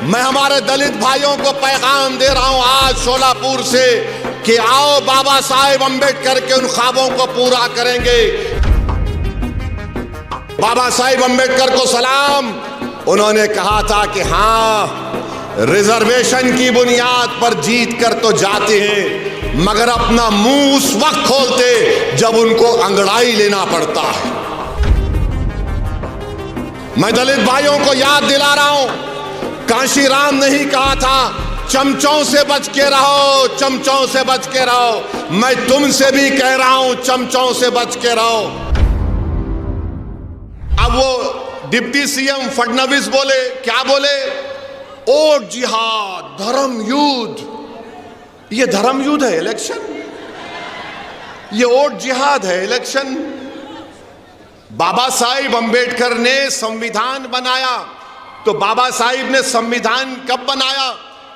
मैं हमारे दलित भाइयों को पैगाम दे रहा हूं आज शोलापुर से कि आओ बाबा साहेब अम्बेडकर के उन ख्वाबों को पूरा करेंगे। बाबा साहेब अम्बेडकर को सलाम। उन्होंने कहा था कि हाँ, रिजर्वेशन की बुनियाद पर जीत कर तो जाते हैं मगर अपना मुंह उस वक्त खोलते जब उनको अंगड़ाई लेना पड़ता है। मैं दलित भाइयों को याद दिला रहा हूं, कांशीराम नहीं कहा था चमचों से बच के रहो, चमचों से बच के रहो। मैं तुमसे भी कह रहा हूं चमचों से बच के रहो। अब वो डिप्टी सीएम फडणवीस बोले, क्या बोले? ओट जिहाद, धर्म युद्ध। ये धर्म युद्ध है इलेक्शन, ये ओट जिहाद है इलेक्शन। बाबा साहिब अम्बेडकर ने संविधान बनाया तो बाबा साहिब ने संविधान कब बनाया?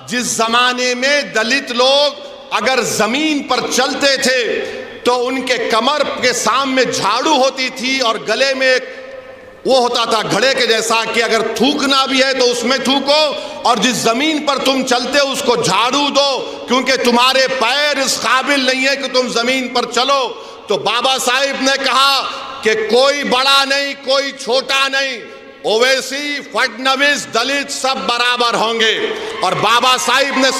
जिस जमाने में दलित लोग अगर जमीन पर चलते थे तो उनके कमर के सामने झाड़ू होती थी और गले में एक वो होता था घड़े के जैसा कि अगर थूकना भी है तो उसमें थूको और जिस जमीन पर तुम चलते हो उसको झाड़ू दो, क्योंकि तुम्हारे पैर इस काबिल नहीं है कि तुम जमीन पर चलो। तो बाबा साहिब ने कहा कि कोई बड़ा नहीं, कोई छोटा नहीं, ओवैसी, फडणवीस, दलित सब बराबर होंगे। और बाबा साहिब ने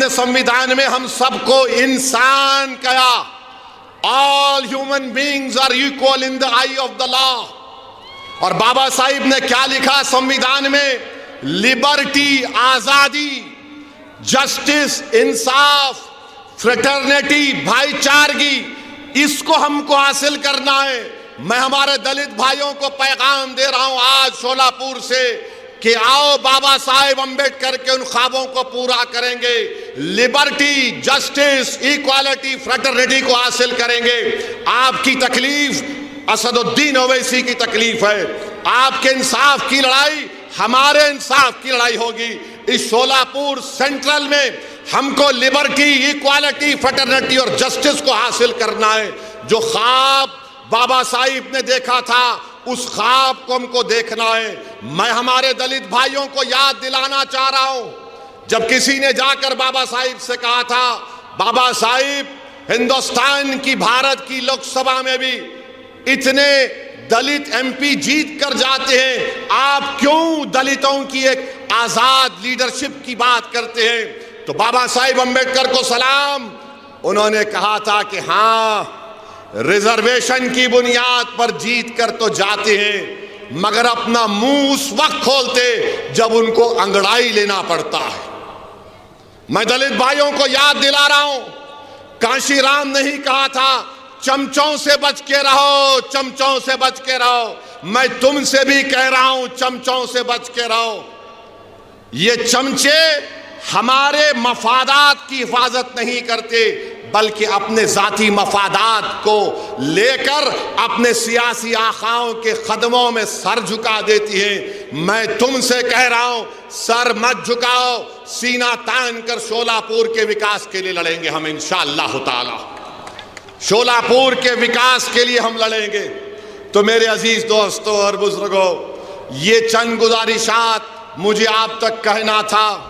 संविधान में हम सबको इंसान कहा। All human beings are equal in the eye of the law। और बाबा साहिब ने क्या लिखा संविधान में? लिबर्टी, आजादी, जस्टिस, इंसाफ, फ्रेटर्निटी, भाईचारगी, इसको हमको हासिल करना है। मैं हमारे दलित भाइयों को पैगाम दे रहा हूं आज शोलापुर से कि आओ बाबा साहेब अम्बेडकर के उन ख्वाबों को पूरा करेंगे। लिबर्टी, जस्टिस, इक्वालिटी, फ्रेटर्निटी को हासिल करेंगे। आपकी तकलीफ असदुद्दीन ओवैसी की तकलीफ है, आपके इंसाफ की लड़ाई हमारे इंसाफ की लड़ाई होगी। इस शोलापुर सेंट्रल में हमको लिबर्टी, इक्वालिटी, फ्रेटर्निटी और जस्टिस को हासिल करना है। जो ख्वाब बाबा साहिब ने देखा था उस ख्वाब को हमको देखना है। मैं हमारे दलित भाइयों को याद दिलाना चाह रहा हूं, जब किसी ने जाकर बाबा साहिब से कहा था, बाबा साहिब हिंदुस्तान की, भारत की लोकसभा में भी इतने दलित एमपी जीत कर जाते हैं, आप क्यों दलितों की एक आजाद लीडरशिप की बात करते हैं? तो बाबा साहिब अम्बेडकर को सलाम। उन्होंने कहा था कि हाँ, रिजर्वेशन की बुनियाद पर जीत कर तो जाते हैं मगर अपना मुंह उस वक्त खोलते जब उनको अंगड़ाई लेना पड़ता है। मैं दलित भाइयों को याद दिला रहा हूं, कांशीराम नहीं कहा था चमचों से बच के रहो, चमचों से बच के रहो। मैं तुमसे भी कह रहा हूं चमचों से बच के रहो। ये चमचे हमारे मफादात की हिफाजत नहीं करते बल्कि अपने जाती मफादात को लेकर अपने सियासी आखाओं के कदमों में सर झुका देती है। मैं तुमसे कह रहा हूं सर मत झुकाओ, सीना तान कर शोलापुर के विकास के लिए लड़ेंगे हम इंशाअल्लाह ताला। शोलापुर के विकास के लिए हम लड़ेंगे। तो मेरे अजीज दोस्तों और बुजुर्गों, ये चंद गुजारिशात मुझे आप तक कहना था।